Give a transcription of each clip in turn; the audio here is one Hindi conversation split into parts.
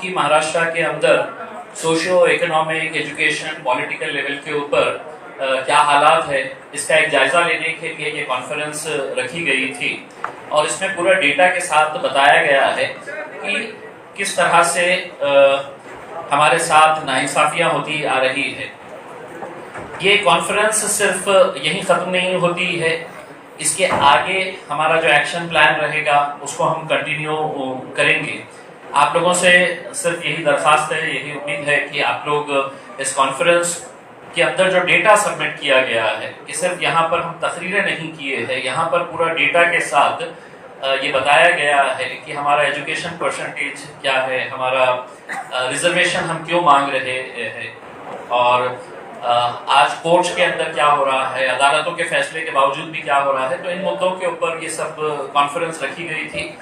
कि महाराष्ट्र के अंदर socio economic education political level के ऊपर क्या हालात है, इसका एक जायजा लेने के लिए ये कॉन्फ्रेंस रखी गई थी। और इसमें पूरा डेटा के साथ बताया गया है कि किस तरह से हमारे साथ नाइंसाफियां होती आ रही है। ये कॉन्फ्रेंस सिर्फ यहीं ख़त्म नहीं होती है, इसके आगे हमारा जो एक्शन प्लान रहेगा उसको हम कंटिन्यू करेंगे। आप लोगों से सिर्फ यही दरख्वास्त है, यही उम्मीद है कि आप लोग इस कॉन्फ्रेंस के अंदर जो डेटा सबमिट किया गया है कि सिर्फ यहाँ पर हम तकरीरें नहीं किए हैं, यहाँ पर पूरा डेटा के साथ ये बताया गया है कि हमारा एजुकेशन परसेंटेज क्या है, हमारा रिजर्वेशन हम क्यों मांग रहे हैं, और आज कोर्ट्स के अंदर क्या हो रहा है, अदालतों के फैसले के बावजूद भी क्या हो रहा है। तो इन मुद्दों के ऊपर ये सब कॉन्फ्रेंस रखी गई थी।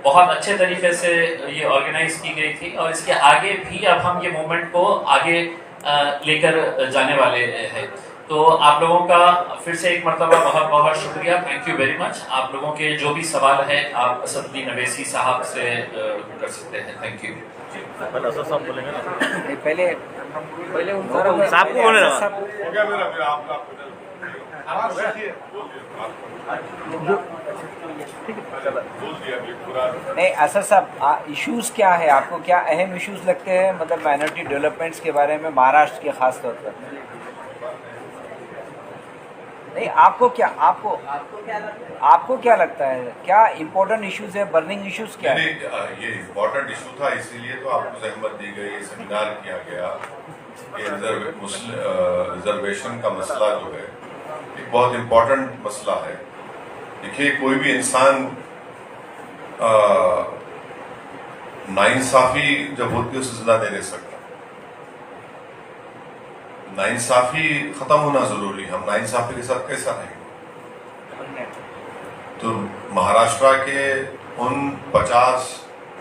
बहुत अच्छे तरीके से ये ऑर्गेनाइज की गई थी और इसके आगे भी अब हम ये मूवमेंट को आगे लेकर जाने वाले हैं। तो आप लोगों का फिर से एक मरतबा बहुत बहुत शुक्रिया, थैंक यू वेरी मच। आप लोगों के जो भी सवाल है आप असदुद्दीन अवैसी साहब से कर सकते हैं। Thank you. पहले साहब को बोलने लगा। हो गया मेरा आपका नहीं असद साहब, इश्यूज क्या है, आपको क्या अहम इश्यूज लगते हैं, मतलब माइनॉरिटी डेवलपमेंट्स के बारे में महाराष्ट्र के खास तौर पर? नहीं, आपको क्या लगता है, क्या इम्पोर्टेंट इश्यूज है, बर्निंग इश्यूज क्या है? ये इम्पोर्टेंट इशू था, इसीलिए तो आपको जहमत दी गई, सेमिनार किया गया। ये रिजर्वेशन का मसला जो है एक बहुत इम्पोर्टेंट मसला है। देखिए, कोई भी इंसान नाइंसाफी जब होती है उसे सजा नहीं दे सकता। नाइंसाफी खत्म होना जरूरी है। हम नाइंसाफी के साथ कैसा रहेंगे? तो महाराष्ट्र के उन 50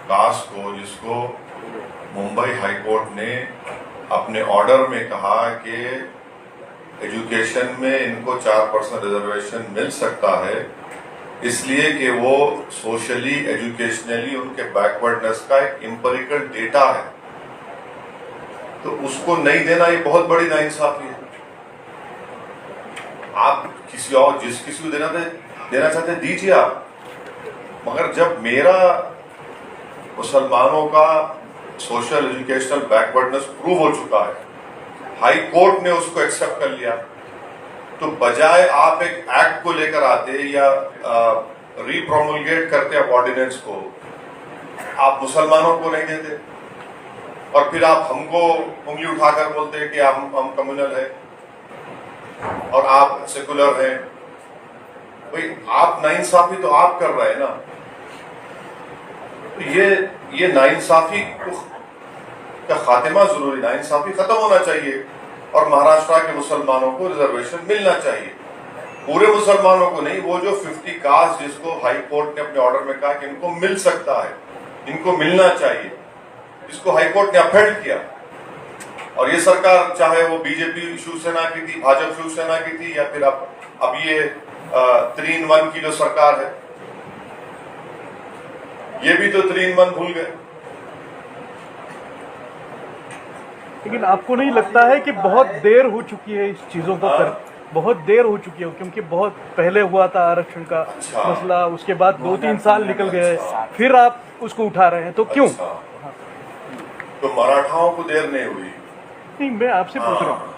कास्ट को, जिसको मुंबई हाई कोर्ट ने अपने ऑर्डर में कहा कि एजुकेशन में इनको 4% रिजर्वेशन मिल सकता है, इसलिए कि वो सोशली एजुकेशनली उनके बैकवर्डनेस का एक एम्पिरिकल डेटा है, तो उसको नहीं देना ये बहुत बड़ी नाइंसाफी है। आप किसी और जिस किसी को देना चाहते दीजिए आप, मगर जब मेरा मुसलमानों का सोशल एजुकेशनल बैकवर्डनेस प्रूव हो चुका है, हाई कोर्ट ने उसको एक्सेप्ट कर लिया, तो बजाय आप एक एक्ट को लेकर आते या रीप्रोमुलगेट करते आप ऑर्डिनेंस को, आप मुसलमानों को नहीं देते और फिर आप हमको उंगली उठाकर बोलते हैं कि हम कम्युनल है और आप सेकुलर हैं। भाई, आप नाइंसाफी तो आप कर रहे हैं ना। ये नाइंसाफी का खात्मा जरूरी, नाइंसाफी खत्म होना चाहिए और महाराष्ट्र के मुसलमानों को रिजर्वेशन मिलना चाहिए। पूरे मुसलमानों को नहीं, वो जो 50 कास्ट जिसको हाई कोर्ट ने अपने ऑर्डर में कहा कि इनको मिल सकता है, इनको मिलना चाहिए, इसको हाई कोर्ट ने अपहेल्ड किया। और ये सरकार, चाहे वो बीजेपी शिवसेना की थी, भाजपा शिवसेना की थी, या फिर अब ये 3-in-1 की जो सरकार है, ये भी तो 3-in-1 भूल गए। लेकिन आपको नहीं लगता है कि बहुत देर हो चुकी है इस चीजों को कर, बहुत देर हो चुकी है, क्योंकि बहुत पहले हुआ था आरक्षण का मसला, उसके बाद 2-3 साल निकल गए, फिर आप उसको उठा रहे हैं, तो क्यों? तो मराठाओं को देर नहीं हुई? नहीं, मैं आपसे पूछ रहा हूँ।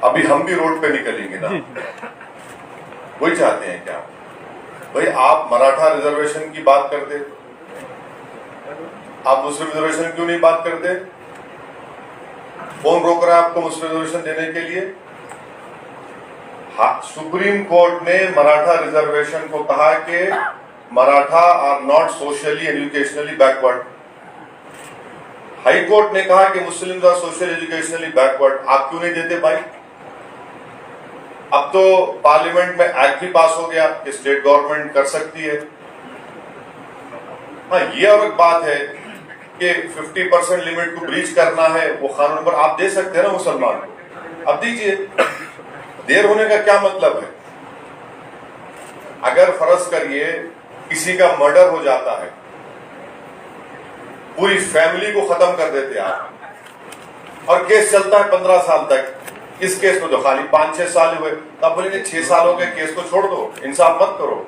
अभी हम भी रोड पे निकलेंगे ना, वही चाहते हैं क्या? भाई, आप मराठा रिजर्वेशन की बात करते, आप मुस्लिम रिजर्वेशन क्यों नहीं बात करते? कौन रोक रहा है आपको मुस्लिम रिजर्वेशन देने के लिए? सुप्रीम कोर्ट ने मराठा रिजर्वेशन को कहा कि Maratha are not socially educationally backward. High court ने कहा कि Muslim are social educationally backward. आप क्यों नहीं देते भाई? अब तो पार्लियामेंट में एक्ट भी पास हो गया कि स्टेट गवर्नमेंट कर सकती है। हाँ, ये और एक बात है कि 50% लिमिट को ब्रीच करना है, वो कानून पर आप दे सकते हैं ना मुसलमान को, अब दीजिए। देर होने का क्या मतलब है? अगर फर्ज करिए किसी का मर्डर हो जाता है, पूरी फैमिली को खत्म कर देते आप, और केस चलता है 15 साल तक। इस केस में तो खाली 5-6 साल हुए, तब बोलेंगे 6 सालों के केस को छोड़ दो, इंसाफ मत करो।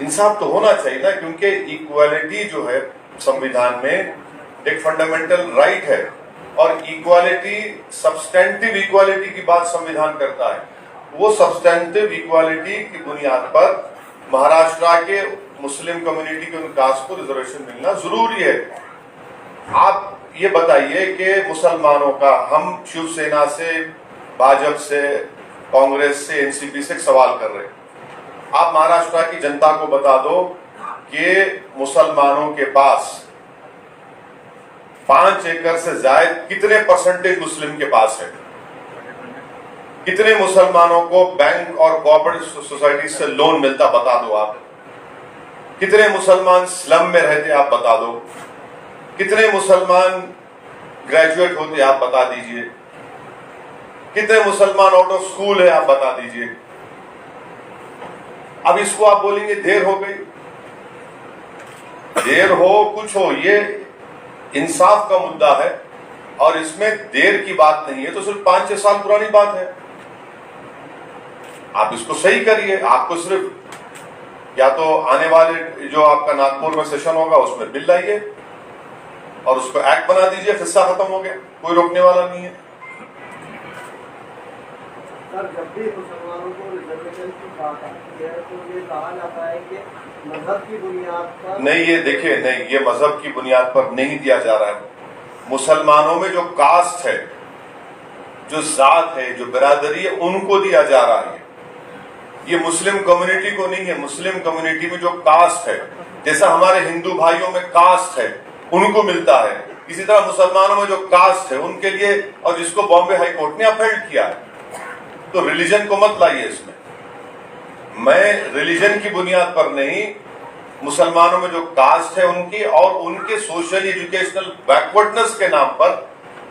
इंसाफ तो होना चाहिए ना, क्योंकि इक्वालिटी जो है संविधान में एक फंडामेंटल राइट है, और इक्वालिटी, सब्सटेंटिव इक्वालिटी की बात संविधान करता है। वो सब्सटेंटिव इक्वालिटी की बुनियाद पर महाराष्ट्र के मुस्लिम कम्युनिटी के उन कास्ट को रिजर्वेशन मिलना जरूरी है। आप ये बताइए कि मुसलमानों का, हम शिवसेना से, भाजपा से, कांग्रेस से, एनसीपी से सवाल कर रहे हैं, आप महाराष्ट्र की जनता को बता दो कि मुसलमानों के पास 5 एकड़ से ज्यादा कितने परसेंटेज मुस्लिम के पास है? कितने मुसलमानों को बैंक और कोऑपरेटिव सोसाइटी से लोन मिलता, बता दो आप। कितने मुसलमान स्लम में रहते, आप बता दो। कितने मुसलमान ग्रेजुएट होते, आप बता दीजिए। कितने मुसलमान आउट ऑफ स्कूल है, आप बता दीजिए। अब इसको आप बोलेंगे देर हो गई, देर हो कुछ हो, ये इंसाफ का मुद्दा है और इसमें देर की बात नहीं है, तो सिर्फ 5-6 साल पुरानी बात है। आप इसको सही करिए। आपको सिर्फ या तो आने वाले जो आपका नागपुर में सेशन होगा उसमें बिल लाइए और उसको एक्ट बना दीजिए, किस्सा खत्म हो गया, कोई रोकने वाला नहीं है। सर, जब भी मुसलमानों को रिजर्वेशन की बात आती है तो ये कहा जाता है कि मजहब की बुनियाद पर नहीं, ये देखिए, नहीं, ये मजहब की बुनियाद पर नहीं दिया जा रहा है। मुसलमानों में जो कास्ट है, जो जात है, जो बिरादरी है, उनको दिया जा रहा है। ये मुस्लिम कम्युनिटी को नहीं है। मुस्लिम कम्युनिटी में जो कास्ट है, जैसा हमारे हिंदू भाइयों में कास्ट है, उनको मिलता है, इसी तरह मुसलमानों में जो कास्ट है उनके लिए, और जिसको बॉम्बे हाई कोर्ट ने अपहेल्ड किया है। तो रिलीजन को मत लाइए इसमें। मैं रिलीजन की बुनियाद पर नहीं, मुसलमानों में जो कास्ट है उनकी और उनके सोशल एजुकेशनल बैकवर्डनेस के नाम पर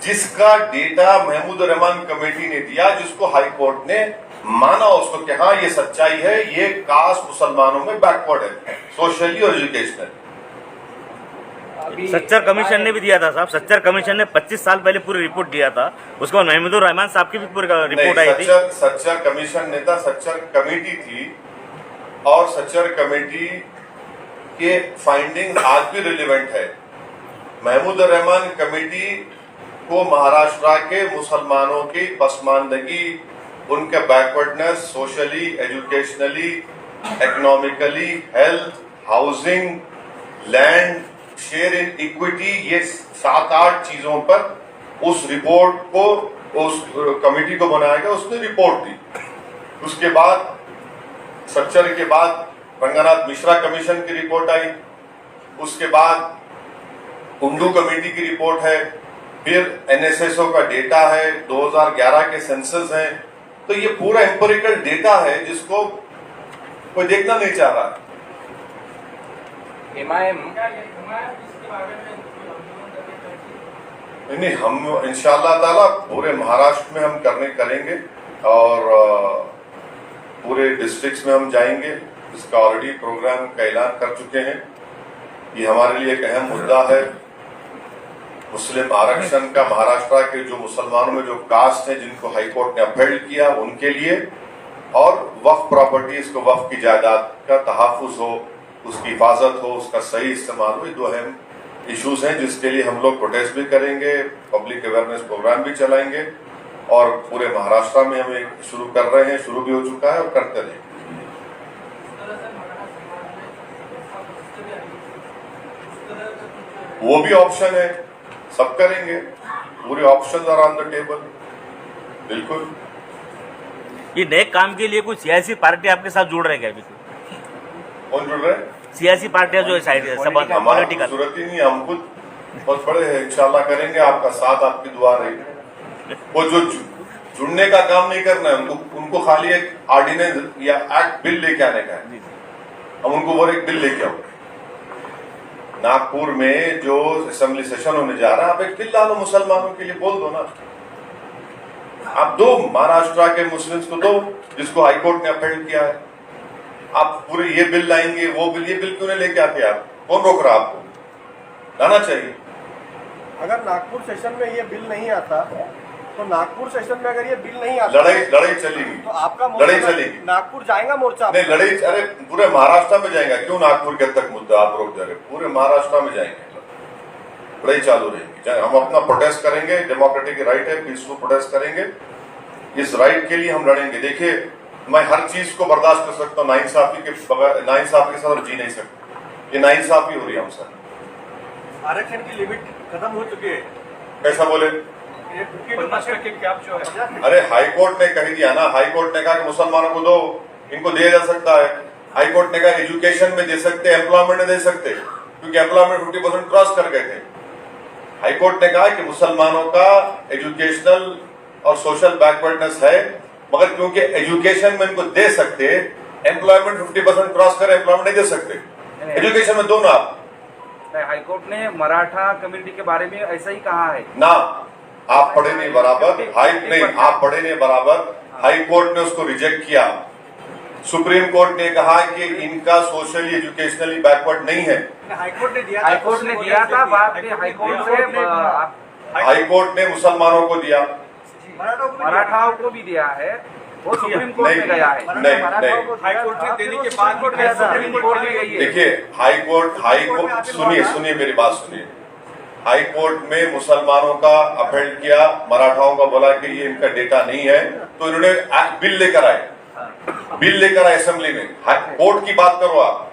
जिसका डेटा महमूद रहमान कमेटी ने दिया, जिसको हाई कोर्ट ने माना उसको कि हाँ ये सच्चाई है, ये कास्ट मुसलमानों में बैकवर्ड है सोशली और एजुकेशनल। सच्चर कमीशन ने भी दिया था साहब। सच्चर कमीशन ने 25 साल पहले पूरी रिपोर्ट दिया था, उसके बाद महमूदुर रहमान साहब की भी पूरी रिपोर्ट आई थी। सच्चर कमीशन ने था, सच्चर कमेटी थी, और सच्चर कमेटी के फाइंडिंग आज भी रिलेवेंट है। महमूद रहमान कमेटी को महाराष्ट्र के मुसलमानों की पसमानदगी, उनके backwardness socially, educationally, economically, health, housing, land share in equity, ये 7-8 चीजों पर उस रिपोर्ट को, उस कमेटी को बनाया गया, उसने रिपोर्ट दी। उसके बाद सच्चर के बाद रंगनाथ मिश्रा कमीशन की रिपोर्ट आई, उसके बाद उंडू कमेटी की रिपोर्ट है, फिर एनएसएसओ का डेटा है, 2011 के सेंसस हैं। तो ये पूरा एम्पिरिकल डेटा है जिसको कोई देखना नहीं चाह रहा। नहीं, हम इंशाअल्लाह ताला पूरे महाराष्ट्र में हम करेंगे और पूरे डिस्ट्रिक्ट्स में हम जाएंगे। इसका ऑलरेडी प्रोग्राम का ऐलान कर चुके हैं। ये हमारे लिए एक अहम मुद्दा है। मुस्लिम आरक्षण का महाराष्ट्र के जो मुसलमानों में जो कास्ट है जिनको हाईकोर्ट ने अपहेल्ड किया उनके लिए, और वक्फ प्रॉपर्टीज को, वक्फ की जायदाद का तहफ्फुज हो, उसकी हिफाजत हो, उसका सही इस्तेमाल हो। ये 2 अहम इश्यूज हैं जिसके लिए हम लोग प्रोटेस्ट भी करेंगे, पब्लिक अवेयरनेस प्रोग्राम भी चलाएंगे, और पूरे महाराष्ट्र में हम एक शुरू कर रहे हैं, शुरू भी हो चुका है और करते रहेंगे। वो भी ऑप्शन है, सब करेंगे, पूरे options are on the table. बिल्कुल। ये नए काम के लिए कोई सियासी पार्टी आपके साथ जुड़ रहे हैं क्या? कौन जुड़ रहे हैं? सियासी पार्टियां जो साइड है, सब पॉलिटिकल। जरूरत ही नहीं, हम खुद बहुत बड़े हैं, इंशाल्लाह करेंगे। आपका साथ, आपकी दुआ रहेगी। वो जो जुड़ने का काम नहीं करना है, उनको खाली एक ऑर्डिनेंस या एक्ट बिल लेके आने का है। हम उनको वो एक बिल लेके आओ। नागपुर में जो असेंबली सेशन होने जा रहा है, आप एक बिल डालो मुसलमानों के लिए, बोल दो ना। आप दो महाराष्ट्र के मुस्लिम्स को दो, जिसको हाईकोर्ट ने अपहेल्ड किया है। आप पूरे ये बिल लाएंगे, वो बिल, ये बिल क्यों नहीं लेके आते आप? कौन रोक रहा आपको? लाना चाहिए। अगर नागपुर सेशन में ये बिल नहीं आता तो नागपुर सेशन में अगर ये बिल नहीं आता लड़ाई चलेगी, तो आपका लड़ाई मोर्चा चलेगी। नागपुर जाएगा मोर्चा? नहीं लड़ाई, अरे पूरे महाराष्ट्र में जाएगा, क्यों नागपुर के तक मुद्दा आप रोक दे रहे? पूरे महाराष्ट्र में जाएंगे, लड़ाई चालू रहेगी। हम अपना प्रोटेस्ट करेंगे, डेमोक्रेटिक राइट है, पीसफुल प्रोटेस्ट करेंगे, इस राइट के लिए हम लड़ेंगे। देखिए मैं हर चीज को बर्दाश्त कर सकता हूँ, नाइंसाफी के साथ और जी नहीं सकता। ये नाइंसाफी हो रही है हमसे। आरक्षण की लिमिट खत्म हो चुकी है, कैसा बोले? 50% के कैप जो है। अरे हाईकोर्ट ने कह दिया ना, हाईकोर्ट ने कहा कि मुसलमानों को दो, इनको दिया जा सकता है। हाईकोर्ट ने कहा एजुकेशन में दे सकते, एम्प्लॉयमेंट में दे सकते, क्योंकि एम्प्लॉयमेंट 50% क्रॉस कर गए थे। हाईकोर्ट ने कहा कि मुसलमानों का एजुकेशनल और सोशल बैकवर्डनेस है, मगर क्योंकि एजुकेशन में इनको दे सकते, एम्प्लॉयमेंट 50% क्रॉस कर एम्प्लॉयमेंट नहीं दे सकते, एजुकेशन में दो ना आप। हाईकोर्ट ने मराठा कम्युनिटी के बारे में ऐसा ही कहा है ना, आप पढ़े नहीं बराबर, आप पढ़े नहीं बराबर। हाई कोर्ट ने उसको रिजेक्ट किया। सुप्रीम कोर्ट ने कहा कि इनका सोशली एजुकेशनली बैकवर्ड नहीं है। हाईकोर्ट ने दिया था, बाद में हाईकोर्ट ने मुसलमानों को दिया, मराठाओं को भी दिया है, वो सुप्रीम कोर्ट में गया है। नहीं हाईकोर्ट ने देने के बाद सुप्रीम कोर्ट में गई है। देखिए हाईकोर्ट सुनिए मेरी बात सुनिए। हाई कोर्ट में मुसलमानों का अपहेल्ड किया, मराठाओं का बोला कि ये इनका डेटा नहीं है, तो इन्होंने बिल लेकर आए असेंबली में। कोर्ट की बात करो आप,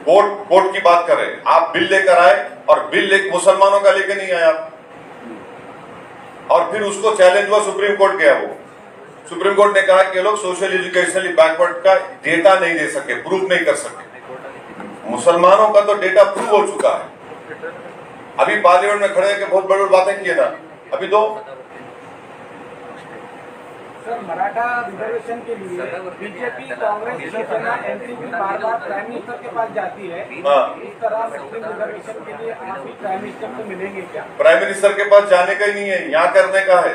कोर्ट की बात करें आप, बिल लेकर आए और बिल मुसलमानों का लेके नहीं आया, और फिर उसको चैलेंज हुआ, सुप्रीम कोर्ट गया। वो सुप्रीम कोर्ट ने कहा कि लोग सोशल एजुकेशनली बैकवर्ड का डेटा नहीं दे सके, प्रूव नहीं कर सके। मुसलमानों का तो डेटा प्रूव हो चुका है। अभी पार्लियामेंट में खड़े होकर बहुत बड़ी बातें किए ना, अभी तो सर मराठा रिजर्वेशन के लिए बीजेपी कांग्रेस शिवसेना एनसीपी बार-बार प्राइम मिनिस्टर के पास जाती है। इस तरह मुस्लिम रिजर्वेशन के लिए आप भी प्राइम मिनिस्टर को मिलेंगे क्या? प्राइम मिनिस्टर के पास जाने का ही नहीं है, यहाँ करने का है।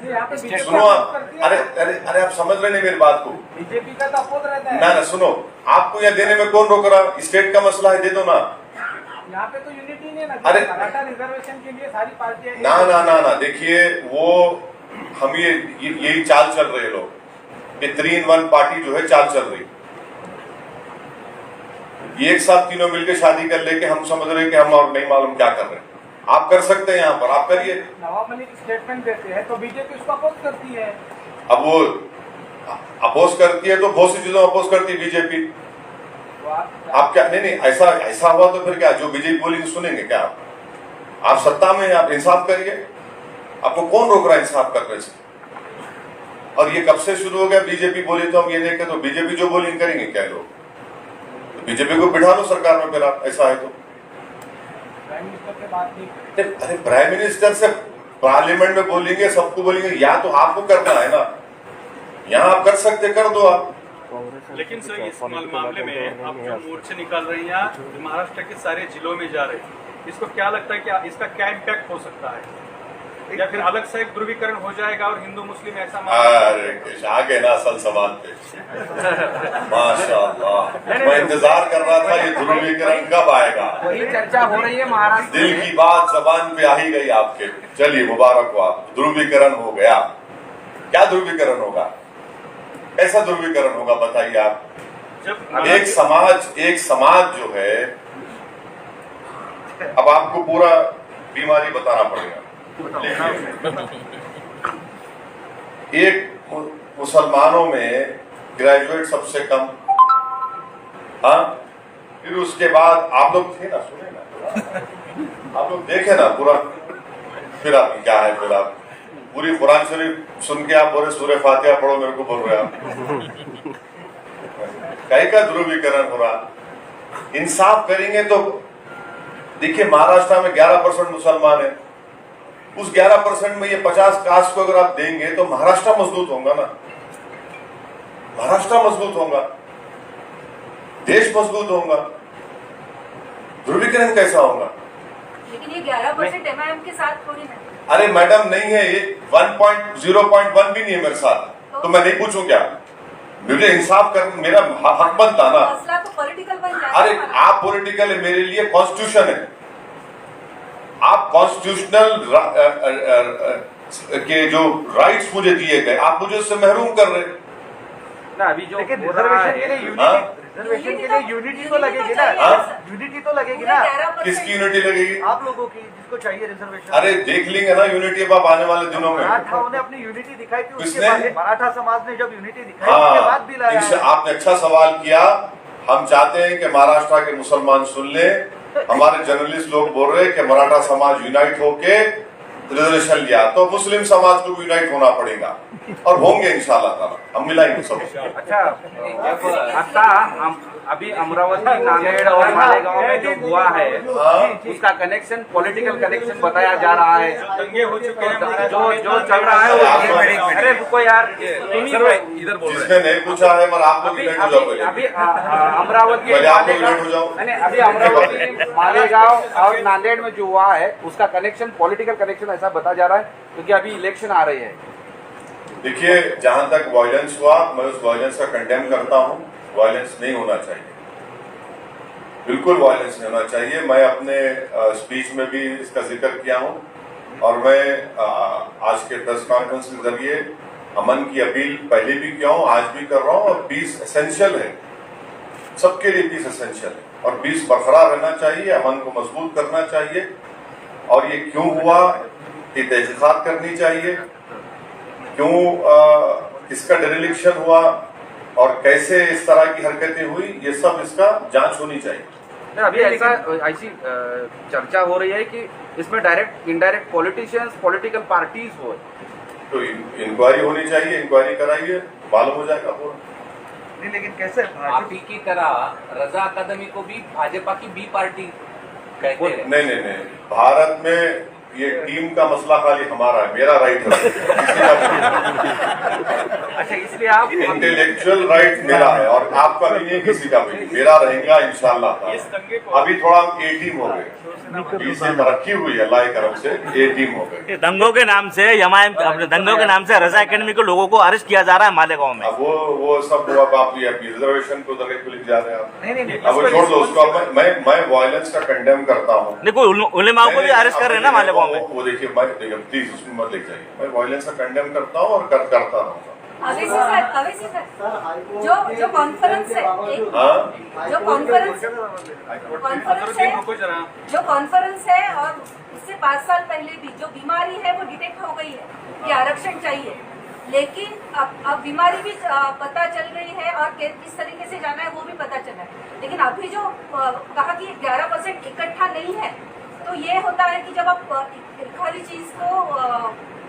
यहाँ पे सुनो आप, अरे आप समझ रहे नहीं मेरी बात को। बीजेपी का तो अपोज रहता है ना सुनो, आपको यहाँ देने में कौन रोक रहा? स्टेट का मसला है, दे दो ना। यहाँ पे तो यूनिटी नहीं है ना। अरे मराठा रिजर्वेशन के लिए सारी पार्टियां ना देखिए, वो हम यही चाल चल रहे लोग, ये 3-in-1 पार्टी जो है चाल चल रही। ये एक साथ तीनों मिलकर शादी कर लेके हम समझ रहे कि हम और नहीं मालूम क्या कर रहे हैं। आप कर सकते हैं, यहाँ पर आप करिए। नवाब मलिक स्टेटमेंट देते हैं तो बीजेपी उसको अपोज करती है। अब वो अपोज करती है तो बहुत सी चीजों अपोज करती है बीजेपी। आप क्या नहीं ऐसा हुआ तो फिर क्या, जो बीजेपी बोलेंगे सुनेंगे क्या आप सत्ता में हैं, आप इंसाफ करिए। आपको कौन रोक रहा है इंसाफ करने से? और ये कब से शुरू हो गया? बीजेपी बोली तो हम ये देखें, तो बीजेपी जो बोलेंगे करेंगे क्या लोग? तो बीजेपी को बिठा लो सरकार में, फिर आप ऐसा है तो। प्राइम मिनिस्टर से बात नहीं, अरे प्राइम मिनिस्टर से पार्लियामेंट में बोलेंगे, सबको बोलेंगे, या तो आपको करना है ना, यहाँ आप कर सकते, कर दो आप। लेकिन सर इस मामले में आप जो मोर्चे निकाल रहे हैं या महाराष्ट्र के सारे जिलों में जा रहे हैं, इसको क्या लगता है कि इसका क्या इम्पैक्ट हो सकता है, या फिर अलग से एक ध्रुवीकरण हो जाएगा और हिंदू मुस्लिम ऐसा? अरे आ गए ना असल सवाल पे। माशाअल्लाह, मैं इंतजार कर रहा था ये ध्रुवीकरण कब आएगा। वही चर्चा हो रही है महाराष्ट्र। दिल की बात जबान पे आ ही गई आपके। चलिए मुबारक हो आप, ध्रुवीकरण हो गया। क्या ध्रुवीकरण होगा? ऐसा ध्रुवीकरण होगा बताइए आप? जब एक समाज जो है, अब आपको पूरा बीमारी बताना पड़ेगा। एक मुसलमानों में ग्रेजुएट सबसे कम, हाँ, फिर उसके बाद आप लोग थे ना, सुने ना, आप लोग देखे ना पूरा, फिर आप क्या है, फिर आप पूरी कुरान शरीफ सुन के आप बोल रहे सूरह फातिहा पढ़ो, मेरे को बोल रहे आप। कहीं का ध्रुवीकरण हो रहा? इंसाफ करेंगे तो देखिए, महाराष्ट्र में 11% मुसलमान है, उस 11% में ये 50 कास्ट को अगर आप देंगे तो महाराष्ट्र मजबूत होगा ना, महाराष्ट्र मजबूत होगा, देश मजबूत होगा। ध्रुवीकरण कैसा होगा? लेकिन ये 11% एमआईएम के साथ थोड़ी ना। अरे मैडम नहीं है, ये 0.1 भी नहीं है मेरे साथ, तो मैं नहीं पूछूं क्या? मुझे इंसाफ कर, मेरा हक बनता ना। मसला तो पॉलिटिकल बन जाए। अरे आप पॉलिटिकल है, मेरे लिए कॉन्स्टिट्यूशन है, आप कॉन्स्टिट्यूशनल के जो राइट्स मुझे दिए गए, आप मुझे उससे महरूम कर रहे हैं। ना अभी जो लेकिन हो रहा रिजर्वेशन के लिए है हाँ? रिजर्वेशन के लिए यूनिटी तो लगेगी ना, हाँ? यूनिटी तो लगेगी ना, 11% किसकी यूनिटी लगेगी? आप लोगों की जिसको चाहिए रिजर्वेशन। अरे देख लेंगे ना यूनिटी अब आप आने वाले दिनों में। मराठाओं ने अपनी यूनिटी दिखाई थी, उसके किसने? बाद मराठा समाज ने जब यूनिटी दिखाई उसके बाद भी लाया है। आपने अच्छा सवाल किया। हम चाहते हैं कि महाराष्ट्र के मुसलमान सुन ले, हमारे जर्नलिस्ट लोग बोल रहे हैं कि मराठा समाज यूनाइट होके रिजर्वेशन लिया, तो मुस्लिम समाज को यूनाइट होना पड़ेगा और होंगे इंशाल्लाह ताला, हम मिलाएंगे सबको। अच्छा, जब आता अभी अमरावती, नांदेड़ और मालेगांव में जो हुआ है उसका कनेक्शन, पॉलिटिकल कनेक्शन बताया जा रहा है, दंगे हो चुके हैं, जो चल रहा है वो। अरे रुको यार, इधर बोल जिसने नहीं पूछा है, मगर आप लोग यूनाइट हो जाओ पहले। अभी अमरावती, पहले आप लोग यूनाइट हो जाओ। अभी अमरावती, मालेगांव और नांदेड़ में जो हुआ है उसका कनेक्शन, पॉलिटिकल कनेक्शन ऐसा बताया जा रहा है, क्योंकि अभी इलेक्शन आ रही है। देखिए, जहां तक वायलेंस हुआ, मैं उस वायलेंस का कंडेम करता हूं। वायलेंस नहीं होना चाहिए, बिल्कुल वायलेंस नहीं होना चाहिए। मैं अपने स्पीच में भी इसका जिक्र किया हूं और मैं आज के प्रेस कॉन्फ्रेंस के जरिए अमन की अपील पहले भी किया हूं, आज भी कर रहा हूं। और पीस एसेंशियल है, सबके लिए पीस एसेंशियल है और पीस बरकरार रहना चाहिए, अमन को मजबूत करना चाहिए। और ये क्यों हुआ, ये तहकीकात करनी चाहिए, क्यों किसका डिरेलिक्शन हुआ और कैसे इस तरह की हरकतें हुई, ये सब इसका जांच होनी चाहिए। अभी ऐसी चर्चा हो रही है कि इसमें direct indirect politicians, political parties हो, तो इंक्वायरी होनी चाहिए, इंक्वायरी कराइए, मालूम हो जाएगा पूरा। नहीं, लेकिन कैसे आप ही की तरह रजा अकादमी को भी भाजपा की बी पार्टी कहते हैं। नहीं, भारत में ये टीम का मसला खाली हमारा है, मेरा राइट है, किसी का अच्छा, इसलिए आप इंटेलेक्चुअल राइट मेरा है और आपका भी नहीं, किसी का भी नहीं, मेरा रहेगा इंशाल्लाह। अभी थोड़ा हम ए टीम हो गए, से तरक्की हुई है अल्लाह के करम से, ए टीम हो गए। दंगों के नाम से दंगों के नाम से रजा एकेडमी को लोगों को अरेस्ट किया जा रहा है मालेगांव में। अब वो सब अब आप ये रिजर्वेशन को उधर को लिख जा रहे हैं आप। नहीं, अब वो छोड़ दो उसको। अब मैं वायलेंस का कंडेम करता हूँ। देखो, उलेमाओं को भी अरेस्ट कर रहे हैं ना मालेगांव में। वो देखिए, प्लीज उसमें मत लिख जाइए। मैं वायलेंस का कंडेम करता हूँ और करता रहूँगा। अवैसी सर, जो कॉन्फ्रेंस है, जो कॉन्फ्रेंस है और उससे 5 साल पहले भी जो बीमारी है वो डिटेक्ट हो गई है कि आरक्षण चाहिए, लेकिन अब बीमारी भी पता चल रही है और किस तरीके से जाना है वो भी पता चला है। लेकिन अभी जो कहा कि 11% इकट्ठा नहीं है, तो ये होता है कि जब आप खाली चीज को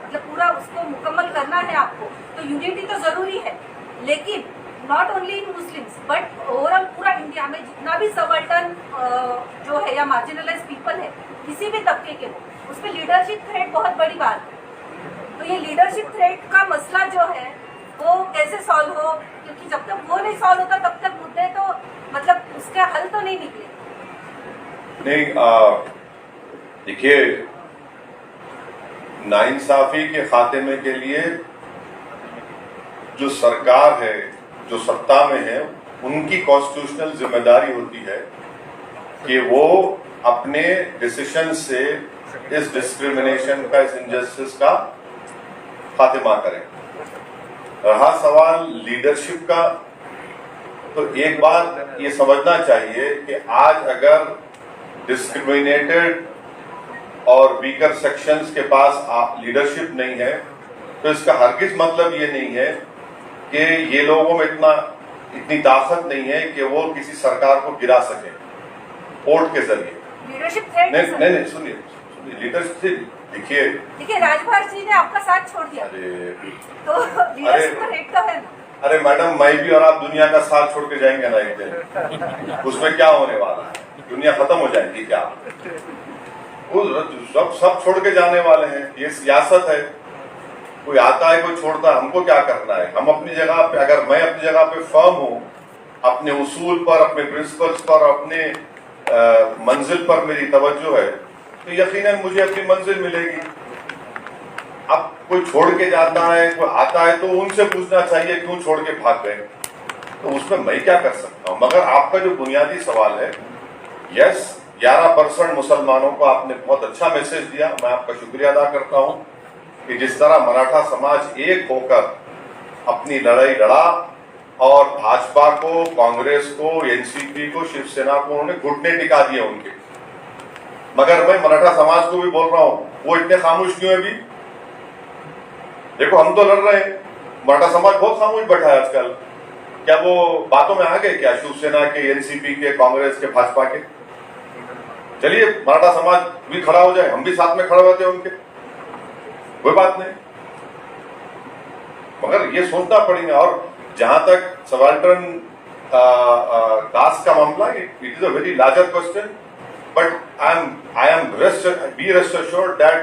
मतलब पूरा उसको मुकम्मल करना है आपको, तो यूनिटी तो जरूरी है, लेकिन not only in Muslims but overall पूरा इंडिया में जितना भी सबल्टन जो है या मार्जिनलाइज पीपल है, किसी भी तबके के हो, उस पर लीडरशिप थ्रेट बहुत बड़ी बात है। तो ये लीडरशिप थ्रेट का मसला जो है वो कैसे सॉल्व हो, क्योंकि जब तक वो नहीं सॉल्व होता तब तक मुद्दे तो मतलब उसका हल तो नहीं निकले। नहीं, देखिए, नाइंसाफी के खात्मे के लिए जो सरकार है, जो सत्ता में है, उनकी कॉन्स्टिट्यूशनल जिम्मेदारी होती है कि वो अपने डिसीजन से इस डिस्क्रिमिनेशन का, इस इनजस्टिस का खात्मा करें। रहा सवाल लीडरशिप का, तो एक बात ये समझना चाहिए कि आज अगर डिस्क्रिमिनेटेड और वीकर सेक्शंस के पास लीडरशिप नहीं है, तो इसका हरगिज मतलब ये नहीं है कि ये लोगों में इतनी ताकत नहीं है कि वो किसी सरकार को गिरा सके वोट के जरिए। लीडरशिप नहीं, सुनिए, लीडरशिप देखिए राजभर जी ने आपका साथ छोड़ दिया, तो लीडरशिप थ्रेट तो है ना। अरे मैडम, मैं भी और आप दुनिया का साथ छोड़ के जाएंगे ना एक दिन, उसमें क्या होने वाला है? दुनिया खत्म हो जाएगी क्या? वो सब छोड़ के जाने वाले हैं, ये सियासत है। कोई आता है, कोई छोड़ता है, हमको क्या करना है? हम अपनी जगह पे, अगर मैं अपनी जगह पे फर्म हूँ, अपने उसूल पर, अपने प्रिंसिपल्स पर, अपने मंजिल पर मेरी तवज्जो है, तो यकीनन मुझे अपनी मंजिल मिलेगी। अब कोई छोड़ के जाता है, कोई आता है, तो उनसे पूछना चाहिए क्यों छोड़ के भाग गए, तो उसमें मैं क्या कर सकता हूँ? मगर आपका जो बुनियादी सवाल है, यस, 11% मुसलमानों को आपने बहुत अच्छा मैसेज दिया। मैं आपका शुक्रिया अदा करता हूं कि जिस तरह मराठा समाज एक होकर अपनी लड़ाई लड़ा और भाजपा को, कांग्रेस को, एनसीपी को, शिवसेना को उन्होंने घुटने टिका दिए उनके। मगर मैं मराठा समाज को भी बोल रहा हूं, वो इतने खामोश क्यों है अभी? देखो हम तो लड़ रहे हैं, मराठा समाज बहुत खामोश बैठा है आजकल। क्या वो बातों में आ गए क्या शिवसेना के, एनसीपी के, कांग्रेस के, भाजपा के? चलिए मराठा समाज भी खड़ा हो जाए, हम भी साथ में खड़े होते हैं उनके, कोई बात नहीं। मगर ये सोचना पड़ेगा। और जहां तक सबाल्टर्न कास्ट का मामला, it is a very larger question, but I am be rest assured that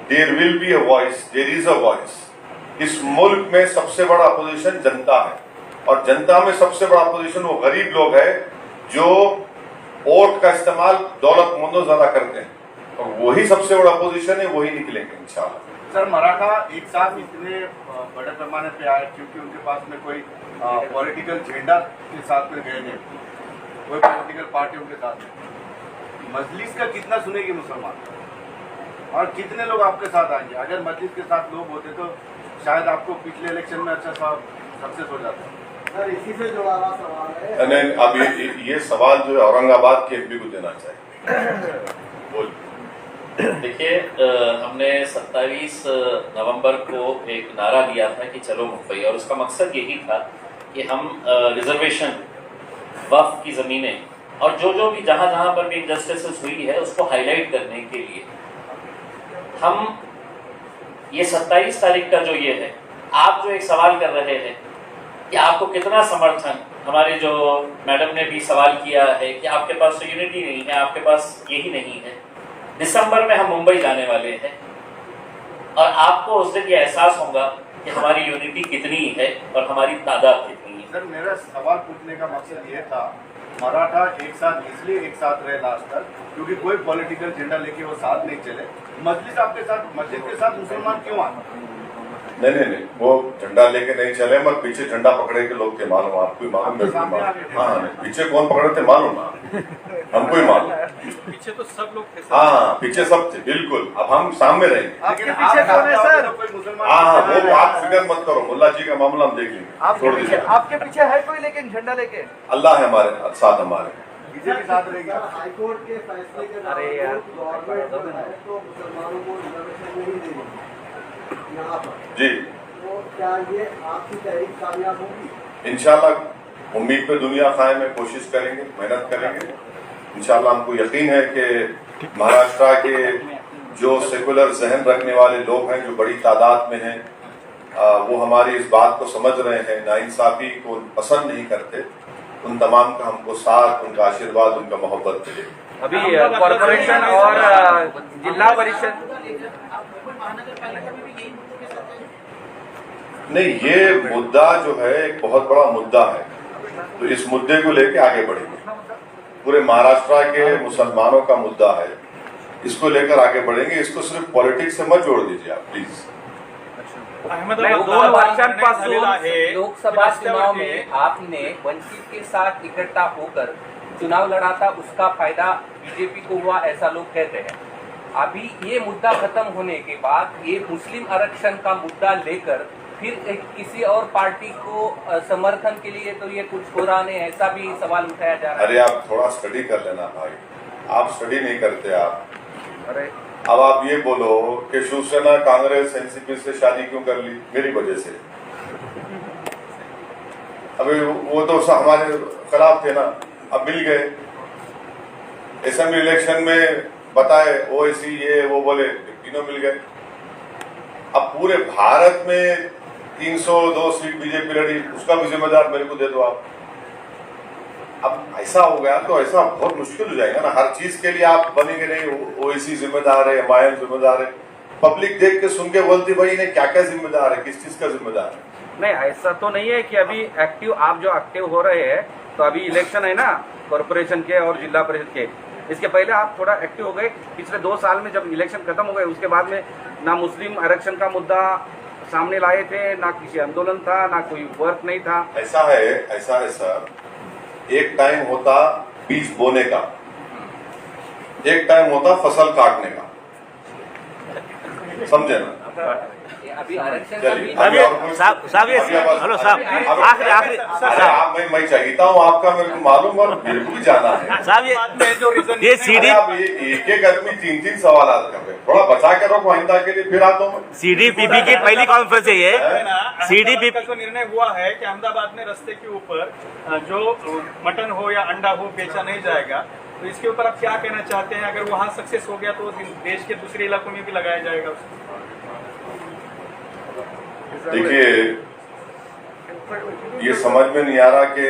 there will be a voice, there is a voice. इस मुल्क में सबसे बड़ा अपोजिशन जनता है, और जनता में सबसे बड़ा अपोजिशन वो गरीब लोग है जो वोट का इस्तेमाल दौलतमंदों ज्यादा करते हैं, और वही सबसे बड़ा अपोजिशन है, वही निकलेंगे इंशाल्लाह। सर, मराठा एक साथ इतने बड़े पैमाने पे आए क्योंकि उनके पास में कोई पॉलिटिकल झंडा के साथ में गए नहीं, कोई पॉलिटिकल पार्टी उनके साथ नहीं। मजलिस का कितना सुनेगी मुसलमान, और कितने लोग आपके साथ आएंगे? अगर मजलिस के साथ लोग होते तो शायद आपको पिछले इलेक्शन में अच्छा सक्सेस हो जाता। सर, इसी से जुड़ा हुआ सवाल है। नहीं, अब ये सवाल जो है औरंगाबाद के एमपी को देना चाहिए। बोल। देखिए, हमने 27 नवंबर को एक नारा दिया था कि चलो मुंबई, और उसका मकसद यही था कि हम रिजर्वेशन, वक्फ की ज़मीनें और जो भी जहाँ पर भी इनजस्टिस हुई है उसको हाईलाइट करने के लिए हम ये 27 तारीख का जो ये है, आप जो एक सवाल कर रहे हैं कि आपको कितना समर्थन, हमारे जो मैडम ने भी सवाल किया है कि आपके पास तो यूनिटी नहीं है, आपके पास यही नहीं है। दिसंबर में हम मुंबई जाने वाले हैं, और आपको उस दिन ये एहसास होगा कि हमारी यूनिटी कितनी है और हमारी तादाद कितनी है। सर, मेरा सवाल पूछने का मकसद ये था, मराठा एक साथ इसलिए एक साथ रहे लास्ट तक क्योंकि कोई पॉलिटिकल झंडा लेके वो साथ नहीं चले। मस्जिद आपके साथ, मस्जिद के साथ मुसलमान क्यों आए? नहीं, वो झंडा लेके नहीं चले, मगर पीछे झंडा पकड़े के लोग थे, मालूम आपको? मालूम? हाँ, पीछे कौन पकड़े थे मालूम ना, हमको ही मालूम। पीछे तो सब लोग थे। हाँ, पीछे सब थे, बिल्कुल। अब हम सामने रहेंगे। आपके पीछे कौन है सर? कोई मुसलमान? हाँ, वो आप फिक्र मत करो, मुल्ला जी का मामला हम देख लेंगे, छोड़ दीजिए। आपके पीछे है कोई लेकिन झंडा लेके? अल्लाह है हमारे साथ, हमारे बीजेपी साथ रहेगी। हाईकोर्ट के फैसले के बाद गवर्नमेंट जो है तो मुसलमानों को रिजर्वेशन नहीं देगी यहाँ पर जी। तो क्या ये आपकी तहरीक कामयाब होगी? इंशाल्लाह उम्मीद पे दुनिया कायम है, कोशिश करेंगे, मेहनत करेंगे। इंशाल्लाह हमको यकीन है कि महाराष्ट्र के जो सेकुलर जहन रखने वाले लोग हैं, जो बड़ी तादाद में हैं, वो हमारी इस बात को समझ रहे हैं, नाइंसाफी को पसंद नहीं करते। उन तमाम का हमको साथ, उनका आशीर्वाद, उनका मोहब्बत मिले। अभी कॉर्पोरेशन और जिला परिषद नहीं, ये मुद्दा जो है एक बहुत बड़ा मुद्दा है, तो इस मुद्दे को लेके आगे बढ़ेंगे। पूरे महाराष्ट्र के मुसलमानों का मुद्दा है, इसको लेकर आगे बढ़ेंगे। इसको सिर्फ पॉलिटिक्स से मत जोड़ दीजिए आप, प्लीज। लोकसभा चुनाव में आपने वंचित के साथ इकट्ठा होकर चुनाव लड़ा था, उसका फायदा बीजेपी को हुआ, ऐसा लोग कहते हैं। अभी ये मुद्दा खत्म होने के बाद ये मुस्लिम आरक्षण का मुद्दा लेकर फिर किसी और पार्टी को समर्थन के लिए तो ये कुछ हो रहा नहीं, ऐसा भी सवाल उठाया जा रहा है। अरे आप थोड़ा स्टडी कर लेना भाई, आप स्टडी नहीं करते आप। अरे अब आप ये बोलो कि शिवसेना कांग्रेस एनसीपी से शादी क्यों कर ली? मेरी वजह से। अभी वो तो हमारे खिलाफ थे ना, अब मिल गए। असेंबली इलेक्शन में बताए ओवैसी ये वो बोले, तीनों मिल गए। अब पूरे भारत में 302 सीट बीजेपी लड़ी, उसका भी जिम्मेदार मेरे को दे दो आप। अब ऐसा हो गया तो ऐसा बहुत मुश्किल हो जाएगा ना, हर चीज के लिए आप बनेंगे नहीं। ओवैसी जिम्मेदार है, एमआईएम जिम्मेदार है, पब्लिक देख के सुन के बोलती भाई इन्हें क्या क्या जिम्मेदार है, किस चीज का जिम्मेदार है। नहीं, ऐसा तो नहीं है कि अभी एक्टिव आप जो एक्टिव हो रहे हैं, तो अभी इलेक्शन है ना कॉर्पोरेशन के और जिला परिषद के, इसके पहले आप थोड़ा एक्टिव हो गए। पिछले 2 साल में जब इलेक्शन खत्म हो गए उसके बाद में ना मुस्लिम आरक्षण का मुद्दा सामने लाए थे, ना किसी आंदोलन था, ना कोई वर्क नहीं था। ऐसा है सर, एक टाइम होता बीज बोने का, एक टाइम होता फसल काटने का, समझे ना? अभी आरक्षण चलिए, का भी अभी और कोई- साहब ये हेलो साहब आखिरी आखिरी अरे मैं चाहता हूँ आपका, मेरे को मालूम और मेरे को भी जाना है। साहब ये सीडी आप एक एक आदमी 3-3 सवाल कर रहे हैं, थोड़ा बचा के रखो आइंदा के लिए, फिर आता हूँ। सीडीपीपी की पहली कॉन्फ्रेंस है ये। सीडीपी का जो निर्णय हुआ है कि अहमदाबाद में रास्ते के ऊपर जो मटन हो या अंडा हो बेचा नहीं जाएगा, तो इसके ऊपर आप क्या कहना चाहते हैं? अगर वहाँ सक्सेस हो गया तो देश के दूसरे इलाकों में भी लगाया जाएगा उसको? देखिए, ये समझ में नहीं आ रहा कि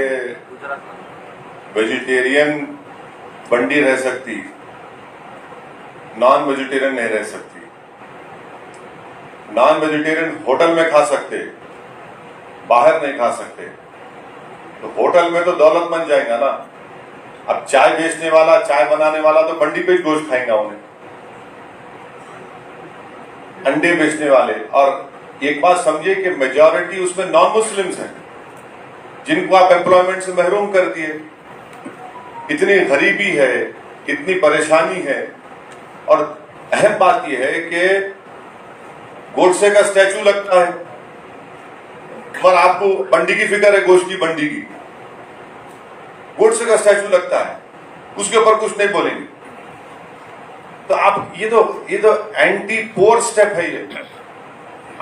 वेजिटेरियन बंडी रह सकती, नॉन वेजिटेरियन नहीं रह सकती। नॉन वेजिटेरियन होटल में खा सकते, बाहर नहीं खा सकते। तो होटल में तो दौलत बन जाएगा ना। अब चाय बेचने वाला, चाय बनाने वाला तो बंडी पे ही गोश्त खाएगा उन्हें। अंडे बेचने वाले, और एक बात समझिए कि मेजॉरिटी उसमें नॉन मुस्लिम्स हैं, जिनको आप एम्प्लॉयमेंट से महरूम कर दिए। इतनी गरीबी है, इतनी परेशानी है। और अहम बात यह है कि गोडसे का स्टैचू लगता है, पर आपको बंडी की फिक्र है, गोश्त की बंडी की। गोडसे का स्टैचू लगता है, उसके ऊपर कुछ नहीं बोलेंगे। तो आप ये तो एंटी पोर स्टेप है ये।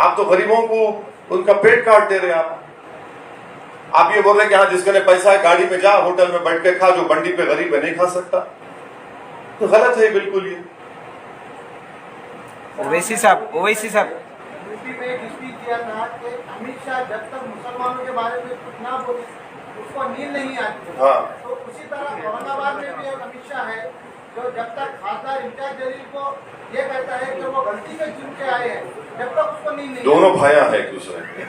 आप तो गरीबों को उनका पेट काट दे रहे हैं। आप ये बोल रहे हैं कि हाँ, जिसके लिए पैसा है गाड़ी में जा, होटल में बैठ के खा, जो बंडी पे गरीब है नहीं खा सकता। तो गलत है बिल्कुल ये। ओवैसी साहब यूपी में एक स्पीच दिया था कि अमित शाह जब तक मुसलमानों के बारे में कुछ ना बोले उसको नींद नहीं आती। हाँ। तो उसी तरह औरंगाबाद में भी एक अमित शाह है जो जब तक खासदार इम्तियाज जलील को ये कहता है कि वो गलती से चुन के आए हैं, जब तक उसको नींद नहीं दोनों भाइयां हैं एक दूसरे के।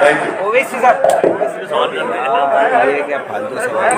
Thank you. ओवैसी साहब क्या फालतू सवाल।